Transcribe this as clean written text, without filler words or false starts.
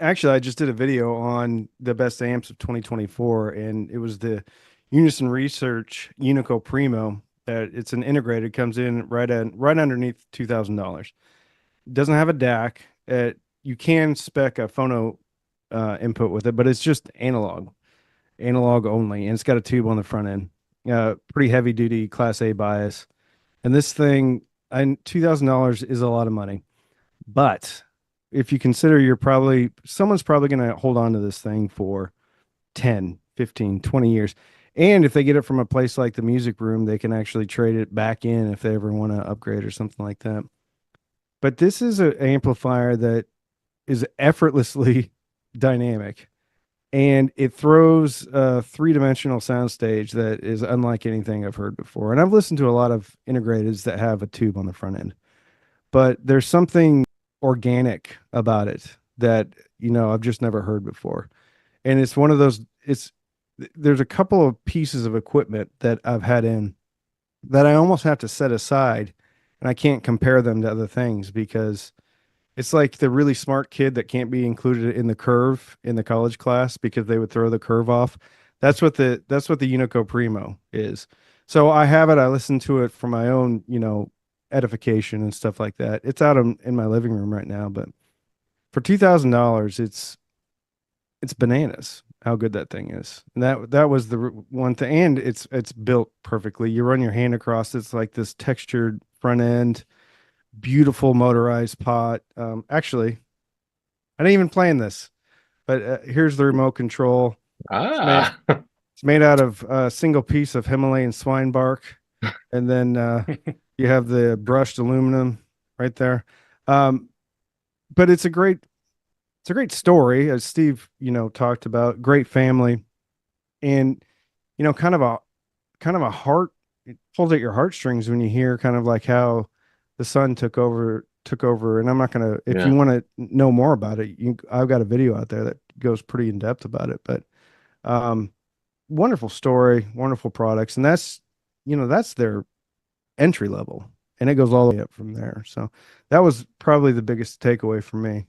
Actually, I just did a video on the best amps of 2024, and it was the Unison Research Unico Primo. That it's an integrated, comes in right underneath $2,000. Doesn't have a DAC. You can spec a phono input with it, but it's just analog only, and it's got a tube on the front end. Pretty heavy duty Class A bias, and this thing, I $2,000 is a lot of money. But if you consider someone's probably going to hold on to this thing for 10, 15, 20 years. And if they get it from a place like the Music Room, they can actually trade it back in if they ever want to upgrade or something like that. But this is an amplifier that is effortlessly dynamic, and it throws a three-dimensional soundstage that is unlike anything I've heard before. And I've listened to a lot of integrateds that have a tube on the front end, but there's something organic about it that I've just never heard before. And it's one of those it's there's a couple of pieces of equipment that I've had in that I almost have to set aside, and I can't compare them to other things because it's like the really smart kid that can't be included in the curve in the college class because they would throw the curve off. That's what the Unico Primo is. So I have it. I listen to it for my own, edification and stuff like that. It's out in my living room right now, but for $2,000, it's bananas how good that thing is. And that was the one thing, and it's built perfectly. You run your hand across, it's like this textured front end, beautiful motorized pot. Actually, I didn't even plan this, but here's the remote control. It's made Ah, it's made out of a single piece of Himalayan swine bark, and then you have the brushed aluminum right there. Um, but it's a great story, as Steve talked about. Great family, and kind of a heart. It pulls at your heartstrings when you hear kind of like how the son took over. And I'm not gonna, if you yeah. want to know more about it, I've got a video out there that goes pretty in depth about it. But um, wonderful story, wonderful products, and that's their entry level, and it goes all the way up from there. So that was probably the biggest takeaway for me.